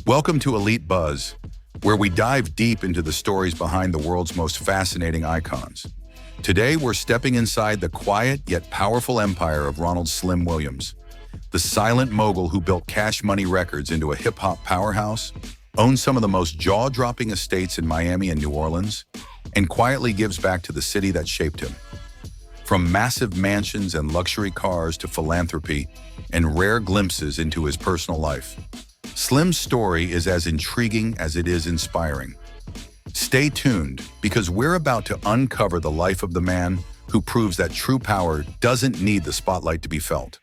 Welcome to Elite Buzz, where we dive deep into the stories behind the world's most fascinating icons. Today, we're stepping inside the quiet yet powerful empire of Ronald "Slim" Williams, the silent mogul who built Cash Money Records into a hip-hop powerhouse, owns some of the most jaw-dropping estates in Miami and New Orleans, and quietly gives back to the city that shaped him. From massive mansions and luxury cars to philanthropy and rare glimpses into his personal life, Slim's story is as intriguing as it is inspiring. Stay tuned, because we're about to uncover the life of the man who proves that true power doesn't need the spotlight to be felt.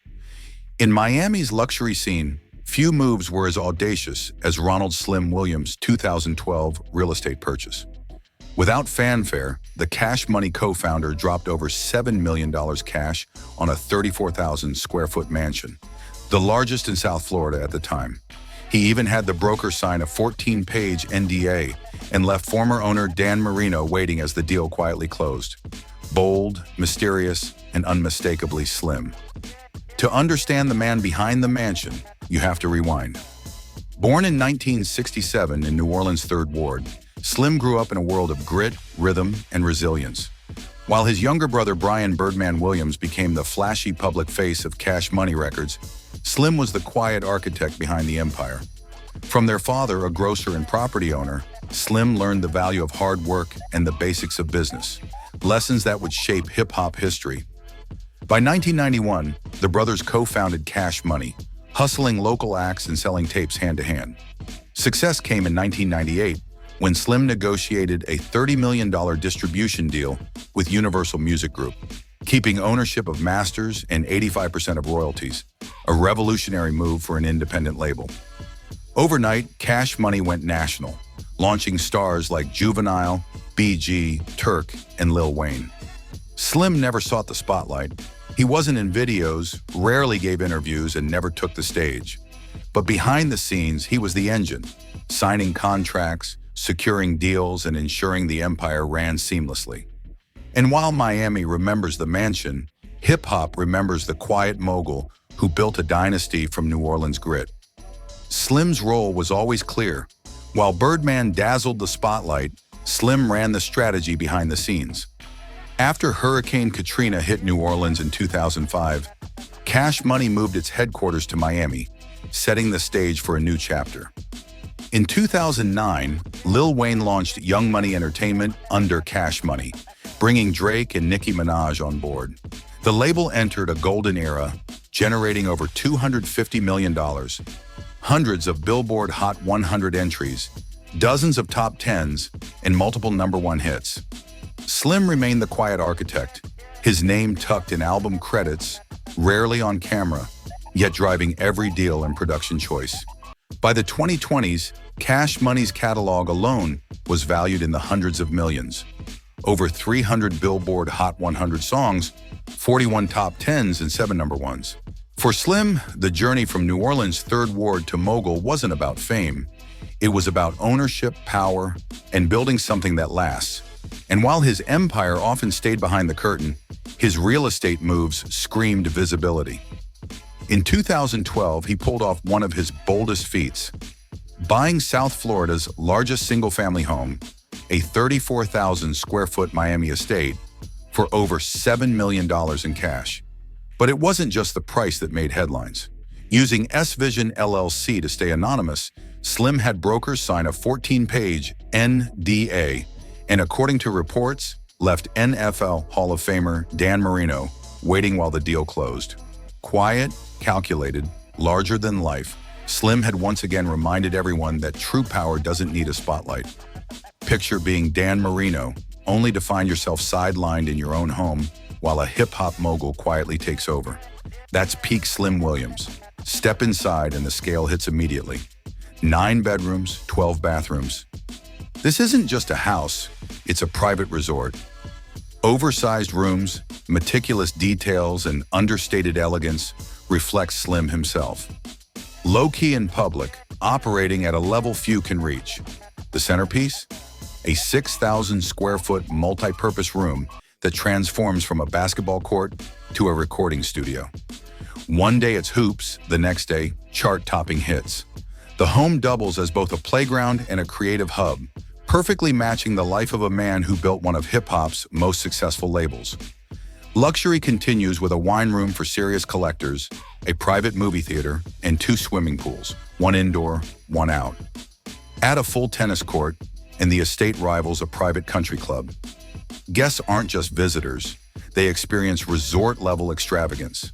In Miami's luxury scene, few moves were as audacious as Ronald "Slim" Williams' 2012 real estate purchase. Without fanfare, the Cash Money co-founder dropped over $7 million cash on a 34,000 square foot mansion, the largest in South Florida at the time. He even had the broker sign a 14-page NDA and left former owner Dan Marino waiting as the deal quietly closed. Bold, mysterious, and unmistakably Slim. To understand the man behind the mansion, you have to rewind. Born in 1967 in New Orleans' Third Ward, Slim grew up in a world of grit, rhythm, and resilience. While his younger brother Brian "Birdman" Williams became the flashy public face of Cash Money Records, Slim was the quiet architect behind the empire. From their father, a grocer and property owner, Slim learned the value of hard work and the basics of business, lessons that would shape hip-hop history. By 1991, the brothers co-founded Cash Money, hustling local acts and selling tapes hand-to-hand. Success came in 1998, when Slim negotiated a $30 million distribution deal with Universal Music Group, keeping ownership of masters and 85% of royalties, a revolutionary move for an independent label. Overnight, Cash Money went national, launching stars like Juvenile, BG, Turk, and Lil Wayne. Slim never sought the spotlight. He wasn't in videos, rarely gave interviews, and never took the stage. But behind the scenes, he was the engine, signing contracts, securing deals, and ensuring the empire ran seamlessly. And while Miami remembers the mansion, hip-hop remembers the quiet mogul who built a dynasty from New Orleans grit. Slim's role was always clear. While Birdman dazzled the spotlight, Slim ran the strategy behind the scenes. After Hurricane Katrina hit New Orleans in 2005, Cash Money moved its headquarters to Miami, setting the stage for a new chapter. In 2009, Lil Wayne launched Young Money Entertainment under Cash Money, bringing Drake and Nicki Minaj on board. The label entered a golden era, generating over $250 million, hundreds of Billboard Hot 100 entries, dozens of top 10s, and multiple #1 hits. Slim remained the quiet architect, his name tucked in album credits, rarely on camera, yet driving every deal and production choice. By the 2020s, Cash Money's catalog alone was valued in the hundreds of millions. Over 300 Billboard Hot 100 songs, 41 top 10s, and 7 #1s. For Slim, the journey from New Orleans' Third Ward to mogul wasn't about fame. It was about ownership, power, and building something that lasts. And while his empire often stayed behind the curtain, his real estate moves screamed visibility. In 2012, he pulled off one of his boldest feats, buying South Florida's largest single-family home, a 34,000 square foot Miami estate, for over $7 million in cash. But it wasn't just the price that made headlines. Using S-Vision LLC to stay anonymous, Slim had brokers sign a 14-page NDA, and according to reports, left NFL Hall of Famer Dan Marino waiting while the deal closed. Quiet, calculated, larger than life, Slim had once again reminded everyone that true power doesn't need a spotlight. Picture being Dan Marino, only to find yourself sidelined in your own home while a hip-hop mogul quietly takes over. That's peak Slim Williams. Step inside and the scale hits immediately. 9 bedrooms, 12 bathrooms. This isn't just a house, it's a private resort. Oversized rooms, meticulous details, and understated elegance reflect Slim himself. Low-key in public, operating at a level few can reach. The centerpiece? A 6,000 square foot multi-purpose room that transforms from a basketball court to a recording studio. One day it's hoops, the next day, chart-topping hits. The home doubles as both a playground and a creative hub, perfectly matching the life of a man who built one of hip-hop's most successful labels. Luxury continues with a wine room for serious collectors, a private movie theater, and 2 swimming pools, one indoor, one out. Add a full tennis court, and the estate rivals a private country club. Guests aren't just visitors, they experience resort-level extravagance.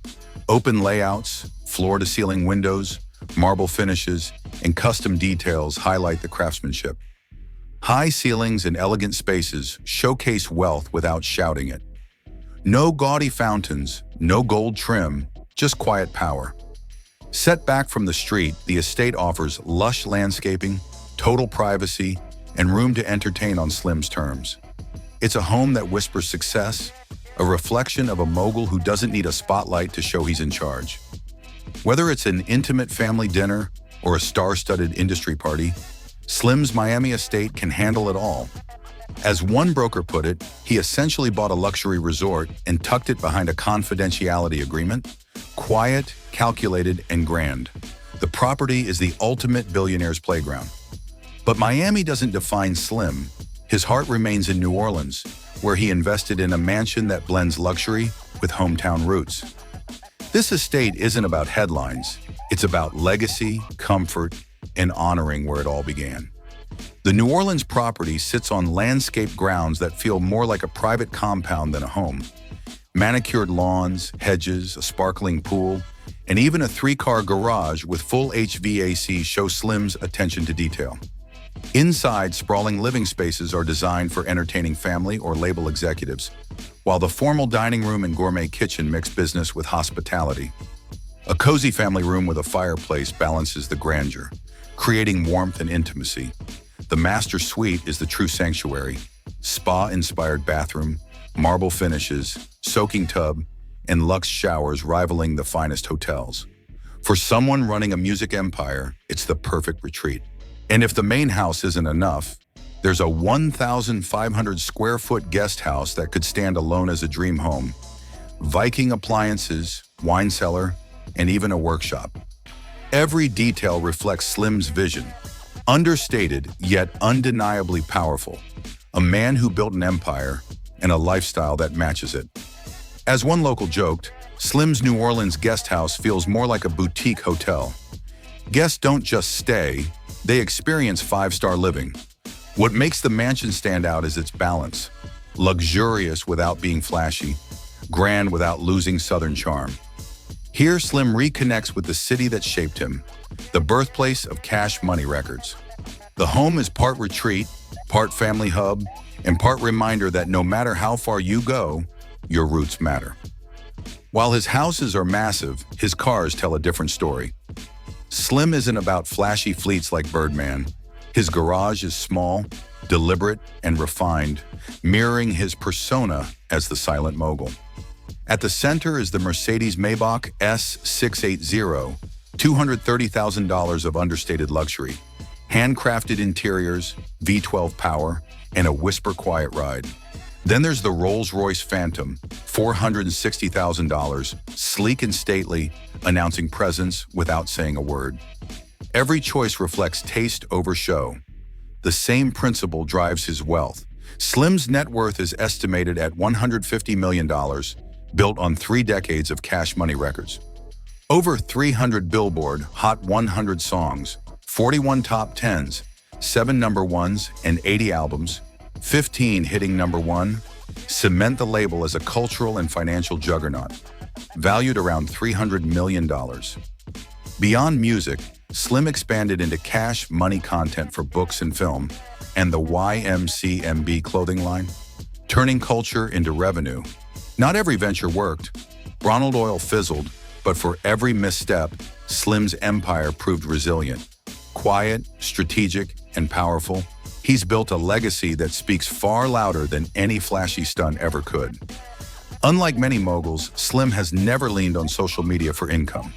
Open layouts, floor-to-ceiling windows, marble finishes, and custom details highlight the craftsmanship. High ceilings and elegant spaces showcase wealth without shouting it. No gaudy fountains, no gold trim, just quiet power. Set back from the street, the estate offers lush landscaping, total privacy, and room to entertain on Slim's terms. It's a home that whispers success, a reflection of a mogul who doesn't need a spotlight to show he's in charge. Whether it's an intimate family dinner or a star-studded industry party, Slim's Miami estate can handle it all. As one broker put it, he essentially bought a luxury resort and tucked it behind a confidentiality agreement. Quiet, calculated, and grand. The property is the ultimate billionaire's playground. But Miami doesn't define Slim. His heart remains in New Orleans, where he invested in a mansion that blends luxury with hometown roots. This estate isn't about headlines. It's about legacy, comfort, and honoring where it all began. The New Orleans property sits on landscaped grounds that feel more like a private compound than a home. Manicured lawns, hedges, a sparkling pool, and even a 3-car garage with full HVAC show Slim's attention to detail. Inside, sprawling living spaces are designed for entertaining family or label executives, while the formal dining room and gourmet kitchen mix business with hospitality. A cozy family room with a fireplace balances the grandeur, creating warmth and intimacy. The master suite is the true sanctuary. Spa-inspired bathroom, marble finishes, soaking tub, and luxe showers rivaling the finest hotels. For someone running a music empire, it's the perfect retreat. And if the main house isn't enough, there's a 1,500 square foot guest house that could stand alone as a dream home. Viking appliances, wine cellar, and even a workshop. Every detail reflects Slim's vision. Understated, yet undeniably powerful. A man who built an empire and a lifestyle that matches it. As one local joked, Slim's New Orleans guest house feels more like a boutique hotel. Guests don't just stay, they experience 5-star living. What makes the mansion stand out is its balance. Luxurious without being flashy, grand without losing Southern charm. Here, Slim reconnects with the city that shaped him, the birthplace of Cash Money Records. The home is part retreat, part family hub, and part reminder that no matter how far you go, your roots matter. While his houses are massive, his cars tell a different story. Slim isn't about flashy fleets like Birdman. His garage is small, deliberate, and refined, mirroring his persona as the silent mogul. At the center is the Mercedes Maybach S680, $230,000 of understated luxury, handcrafted interiors, V12 power, and a whisper quiet ride. Then there's the Rolls-Royce Phantom, $460,000, sleek and stately, announcing presence without saying a word. Every choice reflects taste over show. The same principle drives his wealth. Slim's net worth is estimated at $150 million, built on 3 decades of Cash Money Records. Over 300 Billboard Hot 100 songs, 41 top 10s, 7 number 1s, and 80 albums, 15 hitting number 1, cement the label as a cultural and financial juggernaut, valued around $300 million. Beyond music, Slim expanded into cash money content for books and film, and the YMCMB clothing line, turning culture into revenue. Not every venture worked. Ronald Oil fizzled, but for every misstep, Slim's empire proved resilient. Quiet, strategic, and powerful, he's built a legacy that speaks far louder than any flashy stunt ever could. Unlike many moguls, Slim has never leaned on social media for income.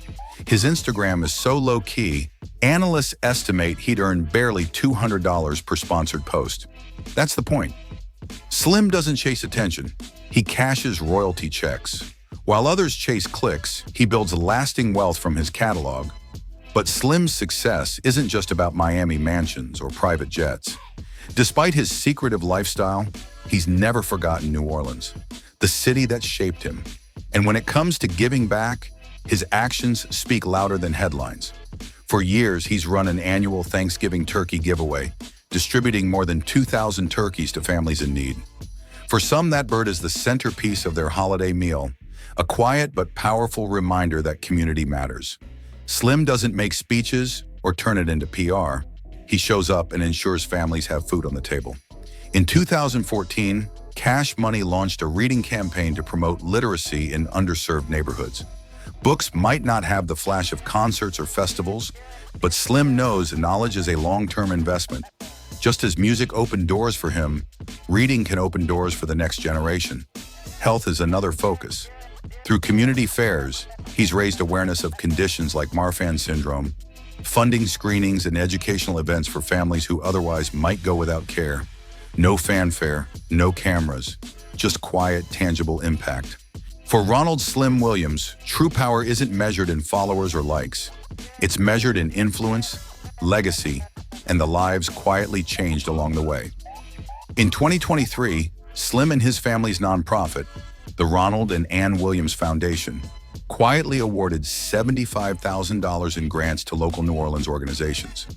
His Instagram is so low-key, analysts estimate he'd earn barely $200 per sponsored post. That's the point. Slim doesn't chase attention. He cashes royalty checks. While others chase clicks, he builds lasting wealth from his catalog. But Slim's success isn't just about Miami mansions or private jets. Despite his secretive lifestyle, he's never forgotten New Orleans, the city that shaped him. And when it comes to giving back, his actions speak louder than headlines. For years, he's run an annual Thanksgiving turkey giveaway, distributing more than 2,000 turkeys to families in need. For some, that bird is the centerpiece of their holiday meal, a quiet but powerful reminder that community matters. Slim doesn't make speeches or turn it into PR. He shows up and ensures families have food on the table. In 2014, Cash Money launched a reading campaign to promote literacy in underserved neighborhoods. Books might not have the flash of concerts or festivals, but Slim knows knowledge is a long-term investment. Just as music opened doors for him, reading can open doors for the next generation. Health is another focus. Through community fairs, he's raised awareness of conditions like Marfan syndrome, funding screenings and educational events for families who otherwise might go without care. No fanfare, no cameras, just quiet, tangible impact. For Ronald Slim Williams, true power isn't measured in followers or likes. It's measured in influence, legacy, and the lives quietly changed along the way. In 2023, Slim and his family's nonprofit, the Ronald and Ann Williams Foundation, quietly awarded $75,000 in grants to local New Orleans organizations.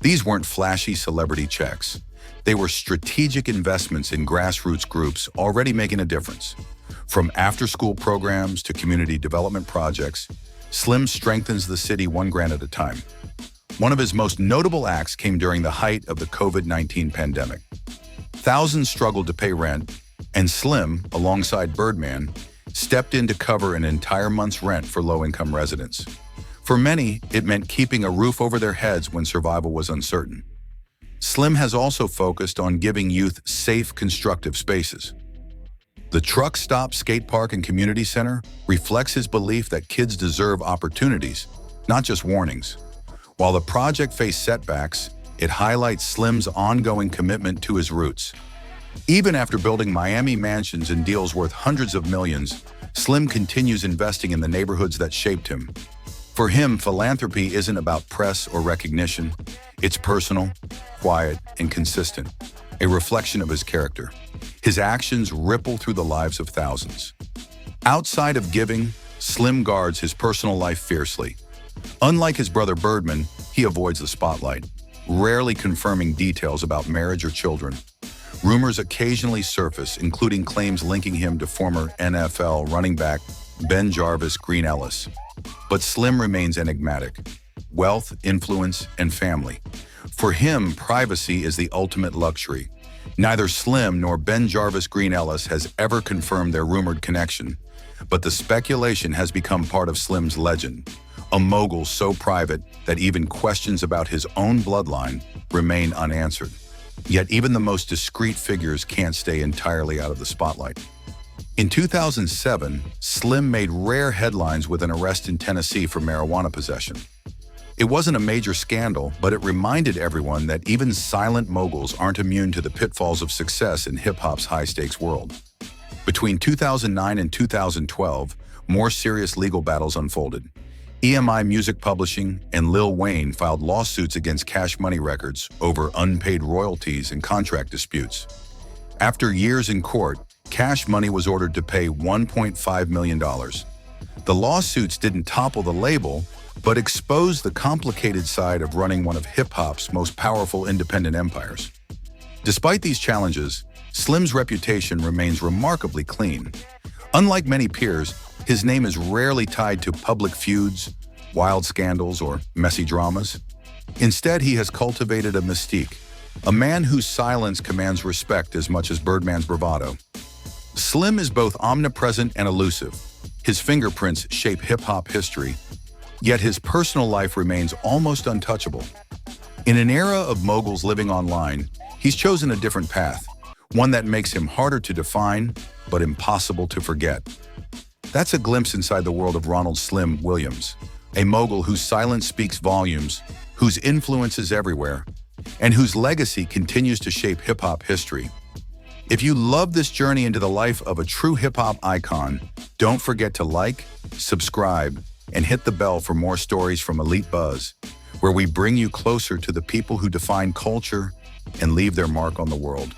These weren't flashy celebrity checks. They were strategic investments in grassroots groups already making a difference. From after-school programs to community development projects, Slim strengthens the city one grant at a time. One of his most notable acts came during the height of the COVID-19 pandemic. Thousands struggled to pay rent, and Slim, alongside Birdman, stepped in to cover an entire month's rent for low-income residents. For many, it meant keeping a roof over their heads when survival was uncertain. Slim has also focused on giving youth safe, constructive spaces. The Truck Stop Skate Park and Community Center reflects his belief that kids deserve opportunities, not just warnings. While the project faced setbacks, it highlights Slim's ongoing commitment to his roots. Even after building Miami mansions and deals worth hundreds of millions, Slim continues investing in the neighborhoods that shaped him. For him, philanthropy isn't about press or recognition. It's personal, quiet, and consistent, a reflection of his character. His actions ripple through the lives of thousands. Outside of giving, Slim guards his personal life fiercely. Unlike his brother Birdman, he avoids the spotlight, rarely confirming details about marriage or children. Rumors occasionally surface, including claims linking him to former NFL running back Ben Jarvis Green Ellis. But Slim remains enigmatic. Wealth, influence, and family. For him, privacy is the ultimate luxury. Neither Slim nor Ben Jarvis Green Ellis has ever confirmed their rumored connection, but the speculation has become part of Slim's legend. A mogul so private that even questions about his own bloodline remain unanswered. Yet even the most discreet figures can't stay entirely out of the spotlight. In 2007, Slim made rare headlines with an arrest in Tennessee for marijuana possession. It wasn't a major scandal, but it reminded everyone that even silent moguls aren't immune to the pitfalls of success in hip-hop's high-stakes world. Between 2009 and 2012, more serious legal battles unfolded. EMI Music Publishing and Lil Wayne filed lawsuits against Cash Money Records over unpaid royalties and contract disputes. After years in court, Cash Money was ordered to pay $1.5 million. The lawsuits didn't topple the label, but exposed the complicated side of running one of hip-hop's most powerful independent empires. Despite these challenges, Slim's reputation remains remarkably clean. Unlike many peers, his name is rarely tied to public feuds, wild scandals, or messy dramas. Instead, he has cultivated a mystique, a man whose silence commands respect as much as Birdman's bravado. Slim is both omnipresent and elusive. His fingerprints shape hip-hop history, yet his personal life remains almost untouchable. In an era of moguls living online, he's chosen a different path, one that makes him harder to define, but impossible to forget. That's a glimpse inside the world of Ronald Slim Williams, a mogul whose silence speaks volumes, whose influence is everywhere, and whose legacy continues to shape hip-hop history. If you love this journey into the life of a true hip-hop icon, don't forget to like, subscribe, and hit the bell for more stories from Elite Buzz, where we bring you closer to the people who define culture and leave their mark on the world.